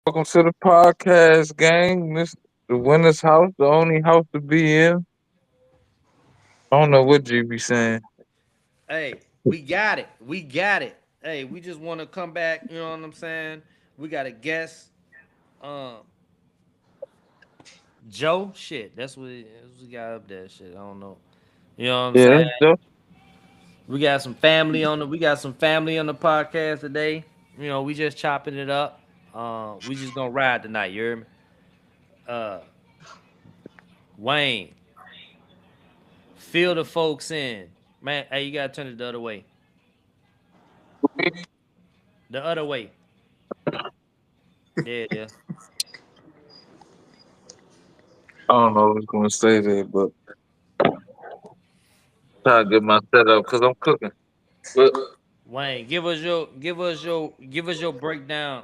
Welcome to the podcast, gang. This the winner's house, the only house to be in. I don't know what G be saying. Hey, we got it. We got it. Hey, we just want to come back. You know what I'm saying? We got a guest. Um, Joe. Shit, that's what we got up there. Shit, I don't know. You know what I'm Yeah, saying? that's dope. We got some family on the podcast today. You know, we just chopping it up. We just gonna ride tonight. You hear me? Uh, Wayne, fill the folks in, man. Hey, you gotta turn it the other way. The other way. Yeah, yeah. I don't know what's gonna say there, but try to get my setup because I'm cooking. But Wayne, give us your breakdown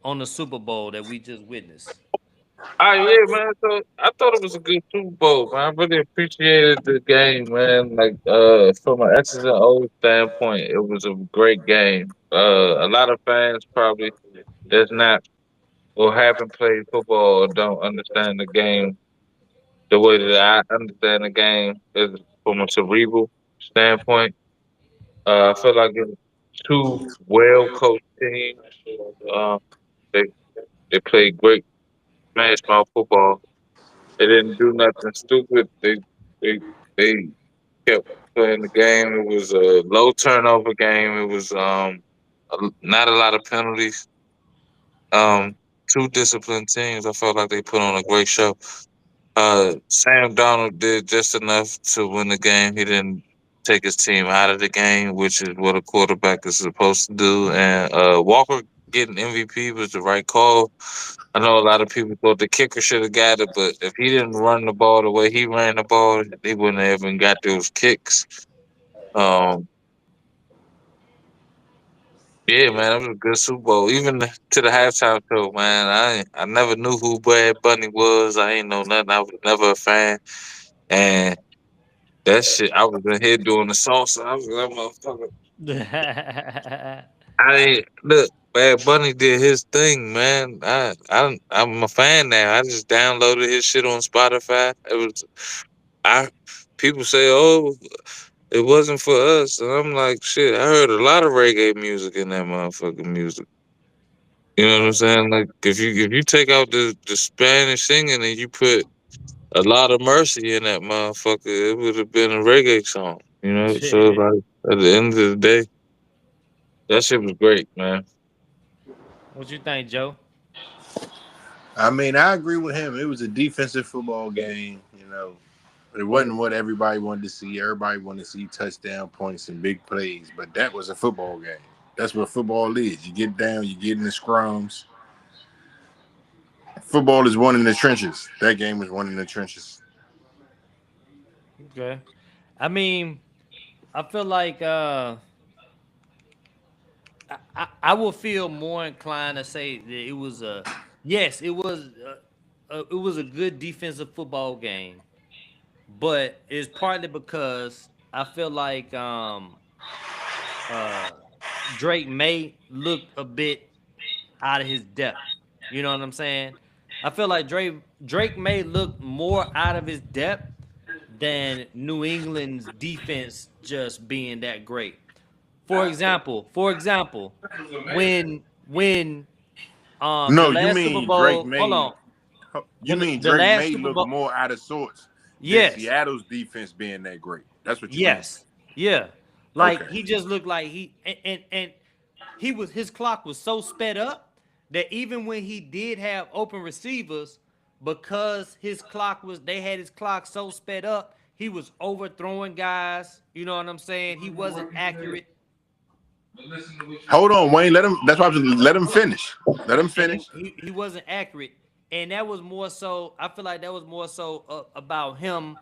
on the Super Bowl that we just witnessed. yeah, man. So I thought it was a good Super Bowl, man. I really appreciated the game, man. Like from an X's and O's standpoint, it was a great game. A lot of fans probably that's not or haven't played football or don't understand the game the way that I understand the game is from a cerebral standpoint. I feel like it's two well coached teams. Uh, they they played great smash mouth football. They didn't do nothing stupid. They they kept playing the game. It was a low turnover game. It was not a lot of penalties. Two disciplined teams. I felt like they put on a great show. Sam Donald did just enough to win the game. He didn't take his team out of the game, which is what a quarterback is supposed to do. And Walker getting MVP was the right call. I know a lot of people thought the kicker should have got it, but if he didn't run the ball the way he ran the ball, he wouldn't have even got those kicks. Um, yeah, man, it was a good Super Bowl. Even to the halftime show, man. I never knew who Bad Bunny was. I ain't know nothing. I was never a fan. And that shit, I was in here doing the salsa. I was like, motherfucker. I ain't look. Bad Bunny did his thing, man. I'm a fan now. I just downloaded his shit on Spotify. It was I. People say, "Oh, it wasn't for us," and I'm like, "Shit, I heard a lot of reggae music in that motherfucking music." You know what I'm Right. saying? Like if you take out the Spanish singing and you put a lot of mercy in that motherfucker, it would have been a reggae song. You know, so like at the end of the day, that shit was great, man. What you think, Joe? I mean, I agree with him. It was a defensive football game. It wasn't what everybody wanted to see. Everybody wanted to see touchdown points and big plays, but that was a football game. That's what football is. You get down, you get in the scrums. Football is won in the trenches. That game was won in the trenches. Okay. I mean, I feel like I would feel more inclined to say that it was a yes, it was a good defensive football game, but it's partly because I feel like uh Drake may look a bit out of his depth. You know what I'm saying? I feel like Drake may look more out of his depth than New England's defense just being that great. For example, when the No, you last Super mean Drake Bowl, hold May? on, You mean the Drake last May Super look Bowl, more out of sorts than yes, Seattle's defense being that great? That's what you mean. yes, yeah, like Okay. he just looked like and his clock was so sped up that even when he did have open receivers, because they had his clock so sped up, he was overthrowing guys. You know what I'm saying? He wasn't accurate, Hold on, Wayne. Let him. That's why let him finish. Let him and finish. he wasn't accurate, and that was more so. I feel like that was more so about him,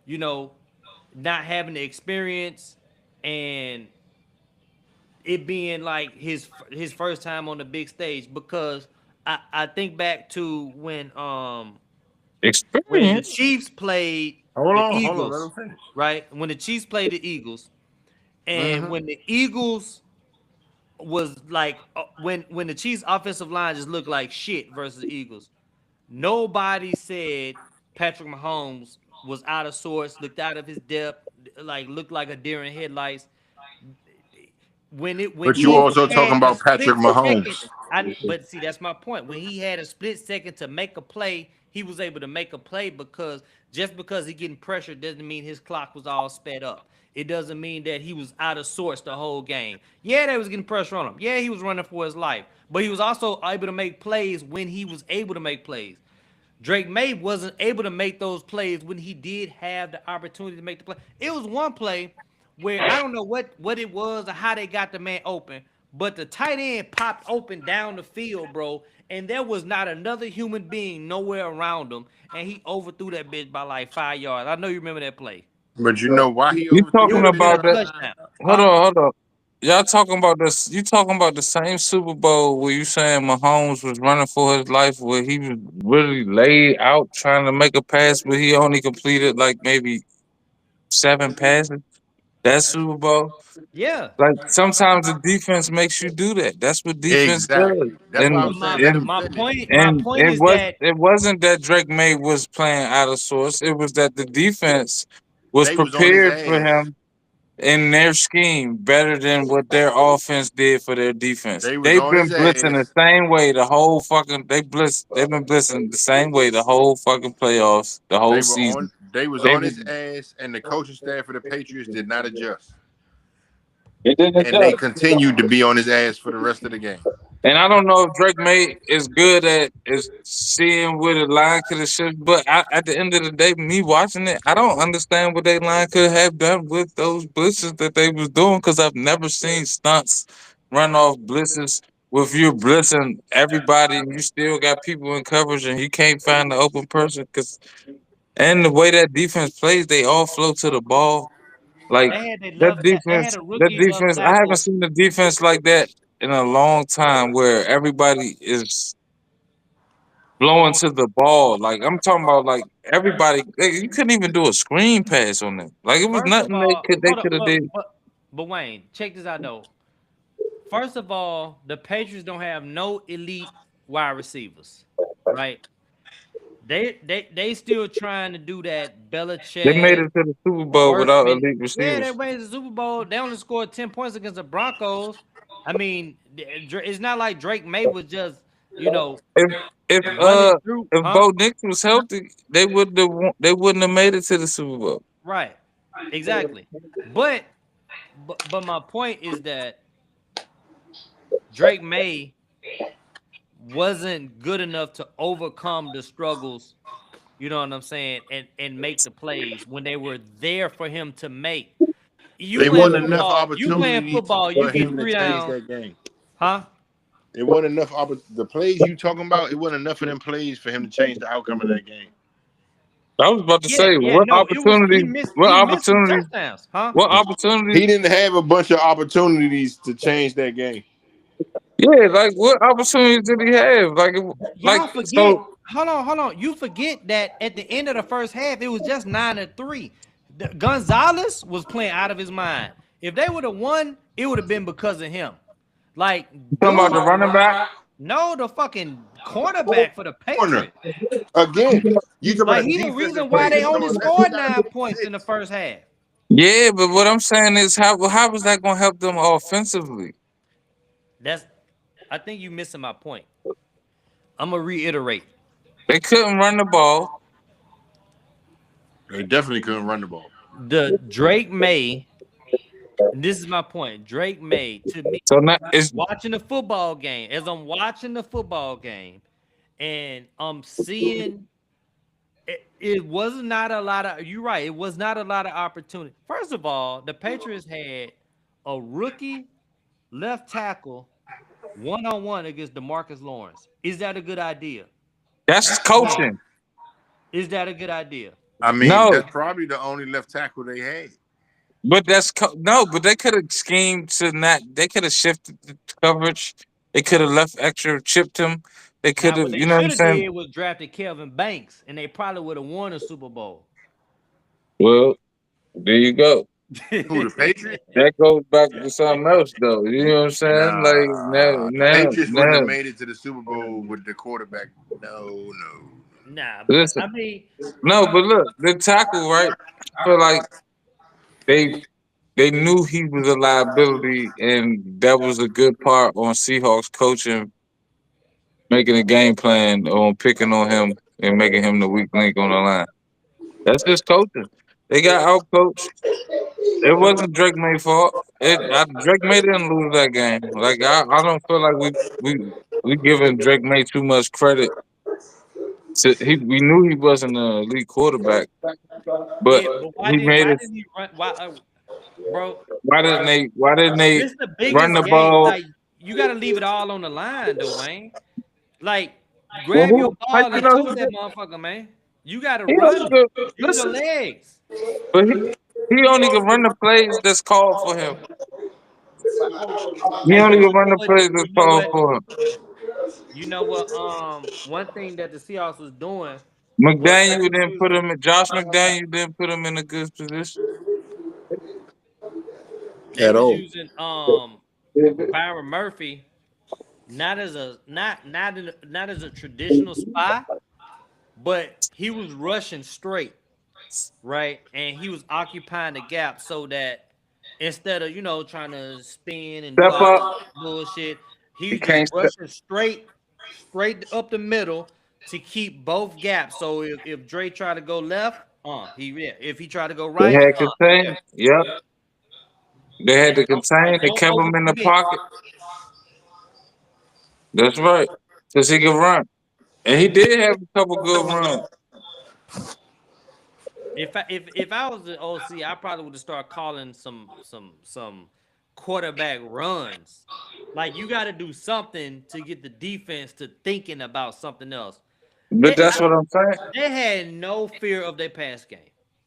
you know, not having the experience and it being like his first time on the big stage because I think back to when the Experience. Chiefs played the Hold on. Let Eagles, him finish. right? When the Chiefs played the Eagles, and Mm-hmm. when the Eagles was like when the Chiefs offensive line just looked like shit versus the Eagles. Nobody said Patrick Mahomes was out of sorts, looked out of his depth, like looked like a deer in headlights. When But you he also talking had a about Patrick split second, Mahomes. but see that's my point. When he had a split second to make a play, he was able to make a play because just because he getting pressure doesn't mean his clock was all sped up. It doesn't mean that he was out of sorts the whole game. Yeah, they was getting pressure on him. Yeah, he was running for his life, but he was also able to make plays when he was able to make plays. Drake May wasn't able to make those plays when he did have the opportunity to make the play. It was one play where I don't know what it was or how they got the man open, but the tight end popped open down the field, bro, and there was not another human being nowhere around him, and he overthrew that bitch by like 5 yards. I know you remember that play. But you know why he You It overthrew talking would it have been about a then? that? touchdown, Hold huh? on, hold on. Y'all talking about this? You talking about the same Super Bowl where you saying Mahomes was running for his life, where he was really laid out trying to make a pass, but he only completed like maybe 7 passes? That Super Bowl. Yeah, Like sometimes the defense makes you do that. That's what defense does. Exactly. That's why I And but was saying. Let him and finish. my and point is that it wasn't that Drake May was playing out of sorts. It was that the defense was They was on his prepared for ass. him in their scheme better than what their offense did for their defense. They was They've on been his blitzing the ass. same way the whole fucking they've been blitzing the same way the whole fucking playoffs, the whole They were on. season. They was They on was his ass, and the coaching staff for the Patriots did not adjust, it didn't and they adjust. continued to be on his ass for the rest of the game. And I don't know if Drake May is good at is seeing where the line could have shifted, but at the end of the day, me watching it, I don't understand what they line could have done with those blitzes that they was doing because I've never seen stunts run off blitzes with you blitzing everybody and you still got people in coverage and you can't find the open person because and the way that defense plays, they all flow to the ball. Like they had a that rookie left defense, I haven't tackle. seen the defense like that in a long time where everybody is blowing to the ball. Like I'm talking about like everybody you couldn't even do a screen pass on them. Like it was First of nothing all, they hold up, could have did. but Wayne, check this out though. First of all, the Patriots don't have no elite wide receivers, right? They still trying to do that They made Belichick it to the Super Bowl worst without minute. elite Yeah, they receivers. went to the Super Bowl. They only scored 10 points against the Broncos. I mean, it's not like Drake May was just you know If if running through, if huh? Bo Nix was healthy, they wouldn't have made it to the Super Bowl. Right, exactly. But but my point is that Drake May wasn't good enough to overcome the struggles, you know what I'm saying, and make the plays when they were there for him to make. They wasn't enough opportunities You for get him to three change downs, that game. huh? It wasn't enough. The plays you talking about, it wasn't enough of them plays for him to change the outcome of that game. I was about to Yeah, say yeah, no, it was what he missed some opportunities, touchdowns, huh? what opportunities. He didn't have a bunch of opportunities to change that game. Yeah, like what opportunities did he have? Like Y'all forget. so. Hold on. You forget that at the end of the first half, it was just 9-3. Gonzalez was playing out of his mind. If they would have won, it would have been because of him. Like, You talking about the dude, running back? no, the fucking cornerback for the Corner Patriots. again. You talk Like, about he the defensive reason why plays. they I'm talking only about let's scored stop 9 points in the six. first half. Yeah, but what I'm saying is how was that gonna help them offensively? That's, I think you missing my point. I'm gonna reiterate. They couldn't run the ball. They definitely couldn't run the ball. The Drake May, and this is my point. Drake May, to me, So now it's watching the football game, as I'm watching the football game, and I'm seeing it was not a lot of, you're right, it was not a lot of opportunity. First of all, the Patriots had a rookie left tackle one-on-one against DeMarcus Lawrence. Is that a good idea? that's Wayne, coaching. is that a good idea? I mean, No, that's probably the only left tackle they had. but no, but they could have schemed to not. They could have shifted the coverage. They could have left extra, chipped him. They could Now, have, what they you know what I'm should have saying? did was drafted Kelvin Banks, and they probably would have won a Super Bowl. Well, there you go. Who, the Patriots? That goes back to something else, though. You know what I'm saying? Like Nah, the Patriots wouldn't have made it to the Super Bowl with the quarterback. No. Nah, listen, I mean, no, but look, the tackle, right? I feel like they they knew he was a liability, and that was a good part on Seahawks coaching, making a game plan on picking on him and making him the weak link on the line. That's just coaching. They got out coached. It wasn't Drake May's fault. Drake May didn't lose that game. Like I don't feel like we giving Drake May too much credit. We knew he wasn't an elite quarterback, but yeah, but he made why it. didn't he run? Why, bro? Why didn't they This is the run biggest the game. ball? Like you got to leave it all on the line, though, man. Like Well, grab your who? How ball you and know tote that motherfucker, man. You got to he only run. could Use your listen? legs. But he only can run the plays that's called for him. He Hey, only but can run the plays that's you know called what? for him. You know what? One thing that the Seahawks was doing was they McDaniel was didn't put using him in. Josh McDaniel didn't put him in a good position. they At was all. using Byron Murphy not as a not as a traditional spy, but he was rushing straight, right? And he was occupying the gap so that instead of trying to spin and do Step all up. that bullshit, He he's just can't step. rushing straight up the middle to keep both gaps. So if Dre tried to go left, if he tried to go They right, had yeah. contain. Yep. They had And to contain. They don't kept him in the overcommit. pocket. That's right. Because he could run. And he did have a couple good runs. If I was the OC, I probably would have started calling some quarterback runs. Like you got to do something to get the defense to thinking about something else. But that's what I'm saying. They had no fear of their pass game.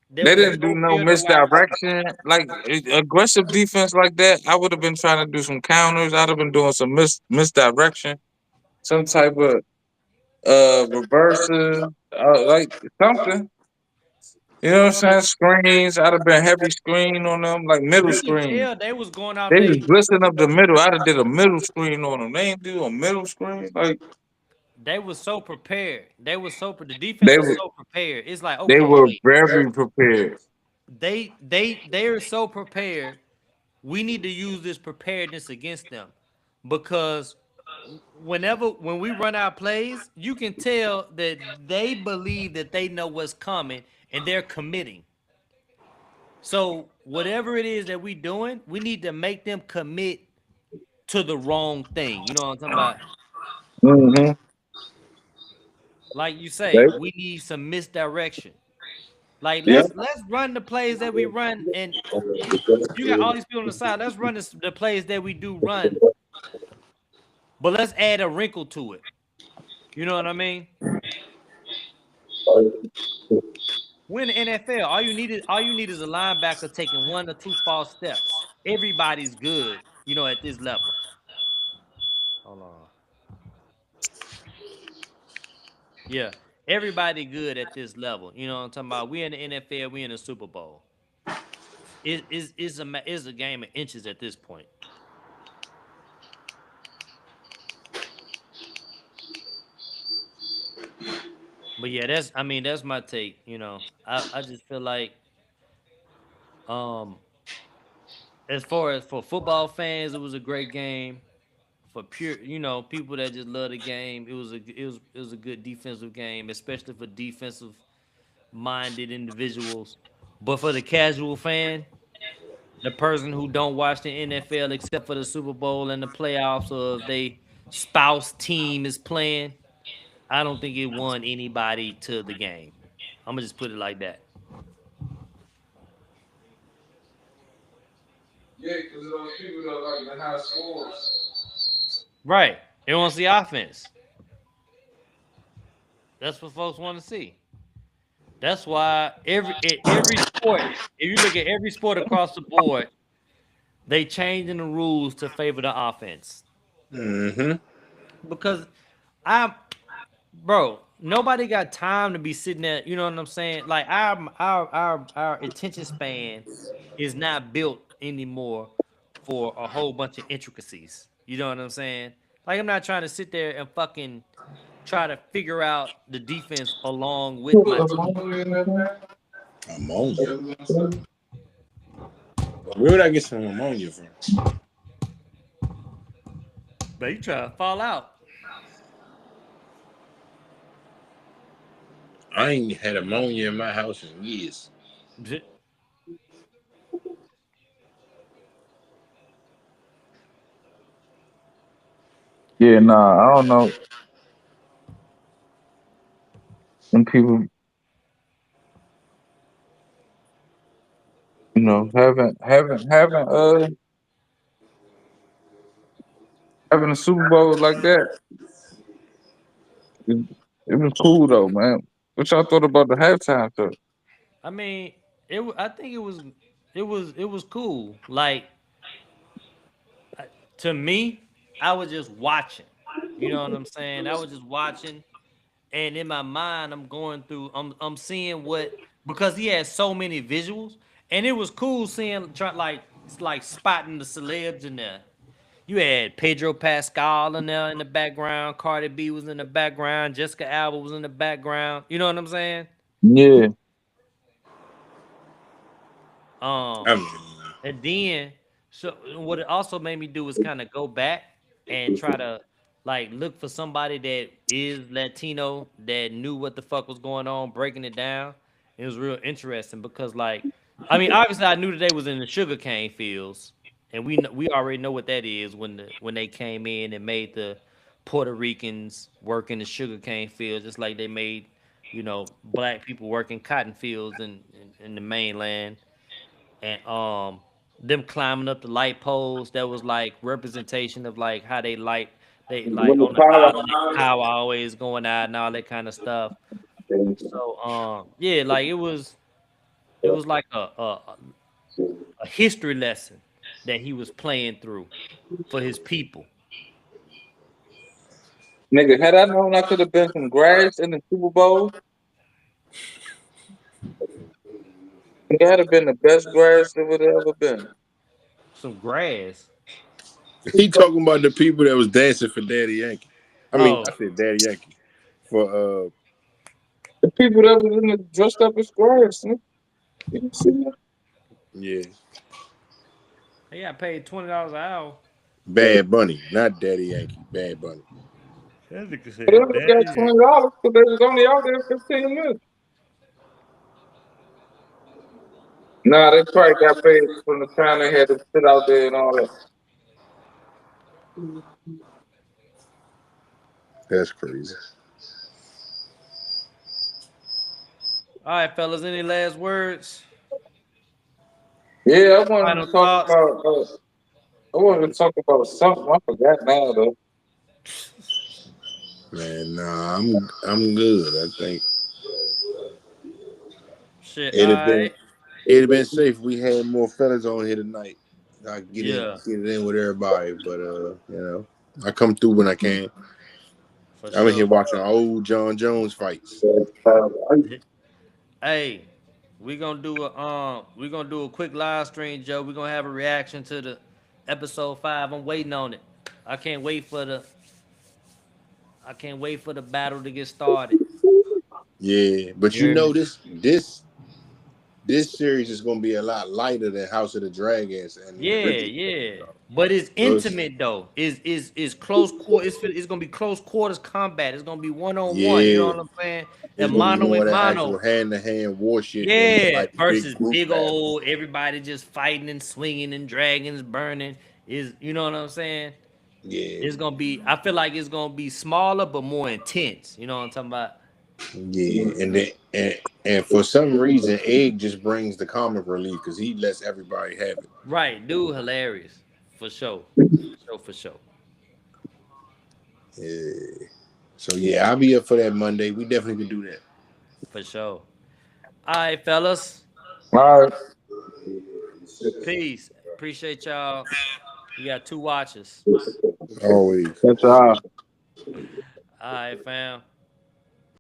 There They was didn't do no no fear of their wide receiver. misdirection. Like aggressive defense like that, I would have been trying to do some counters. I'd have been doing some misdirection, some type of reverses, like something. You know what I'm saying? Screens. I'd have been heavy screen on them, like middle You can screen. tell they was going out They there. was blitzing up the middle. I'd have did a middle screen on them. They ain't do a middle screen. Like They was so prepared. The defense they was were, so prepared. It's like they okay, were wait, very prepared. they are so prepared. We need to use this preparedness against them because when we run our plays, you can tell that they believe that they know what's coming and they're committing. So whatever it is that we doing, we need to make them commit to the wrong thing. You know what I'm talking about? Mm-hmm. Like you say, They, we need some misdirection. Like yeah. let's run the plays that we run, and you got all these people on the side. Let's run the plays that we do run, but let's add a wrinkle to it. You know what I mean? We're in the NFL. All you need is a linebacker taking one or two false steps. Everybody's good, at this level. Hold on. Yeah, everybody good at this level. You know what I'm talking about? We in the NFL. We in the Super Bowl. It's a game of inches at this point. But yeah, that's my take. I just feel like um as far as for football fans, it was a great game. For pure, people that just love the game, it was a good defensive game, especially for defensive minded individuals. But for the casual fan, the person who don't watch the NFL except for the Super Bowl and the playoffs, or if they spouse team is playing, I don't think it won anybody to the game. I'm gonna just put it like that. Yeah, because those people that like the high scores. Right. They want to see offense. That's what folks want to see. That's why every sport, if you look at every sport across the board, they changing the rules to favor the offense. Mm-hmm. Because I'm bro, nobody got time to be sitting there. You know what I'm saying? Like our attention span is not built anymore for a whole bunch of intricacies. You know what I'm saying? Like I'm not trying to sit there and fucking try to figure out the defense along with my team. Ammonia. Where would I get some ammonia from? But you try to fall out. I ain't had ammonia in my house in years. Yeah, nah, I don't know. When people, having a Super Bowl like that, it, it was cool though, man. What y'all thought about the halftime show? I mean, I think it was cool. Like to me, I was just watching. You know what I'm saying? I was just watching, and in my mind, I'm going through. I'm seeing what because he had so many visuals, and it was cool seeing like spotting the celebs in there. You had Pedro Pascal in there in the background. Cardi B was in the background. Jessica Alba was in the background. You know what I'm saying? Yeah, I Um, mean, and then so what it also made me do was kind of go back and try to like look for somebody that is Latino that knew what the fuck was going on, breaking it down. It was real interesting because like I mean obviously I knew that they was in the sugarcane fields and we already know what that is when they came in and made the Puerto Ricans work in the sugarcane fields just like they made black people work in cotton fields in the mainland and them climbing up the light poles that was like representation of like how they like when the on the island they power. power always going out and all that kind of stuff. So yeah, like it was like a history lesson that he was playing through for his people. Nigga, had I known I could have been some grass in the Super Bowl, that'd have been the best grass it would have ever been. Some grass. he talking about the people that was dancing for Daddy Yankee. I mean, Oh, I said Daddy Yankee for The people that was in the dressed up as grass, nigga. You didn't see that? yeah, they got paid $20 an hour. Bad Bunny, not Daddy Yankee, Bad Bunny. That nigga But they said only got that. $20 because they was only out there 15 minutes. Nah, they probably got paid from the time they had to sit out there and all that. That's crazy. All right, fellas, any last words? Yeah, I wanted Final to talk thoughts? about. I wanted to talk about something. I forgot now though. Man, nah, I'm good. I think Shit, all it'd have been right. it'd have been safe if we had more fellas on here tonight. I Yeah, get it in with everybody, but I come through when I can. for I'm in here sure. watching old John Jones fights. Hey, we gonna do a quick live stream, Joe. We're gonna have a reaction to the episode 5. I'm waiting on it. I can't wait for the I can't wait for the battle to get started. Yeah, but You hear me? this series is gonna be a lot lighter than House of the Dragons and the Yeah, original. yeah. But it's So it's, intimate though. Is close quarter. It's gonna be close quarters combat. It's gonna be one on one. You know yeah, what I'm saying? it's And gonna be mano more and of that mano. actual hand to hand war shit than Yeah, like big versus group big battles. old everybody just fighting and swinging and dragons burning is you know what I'm saying? Yeah, It's gonna be. I feel like it's gonna be smaller but more intense. You know what I'm talking about? yeah, and for some reason, Egg just brings the comic relief because he lets everybody have it. Right, dude, hilarious for sure, for sure. Yeah. So yeah, I'll be up for that Monday. We definitely can do that. For sure. All right, fellas. All right, Peace. Appreciate y'all. We got 2 watches. Always. that's all. All right, fam.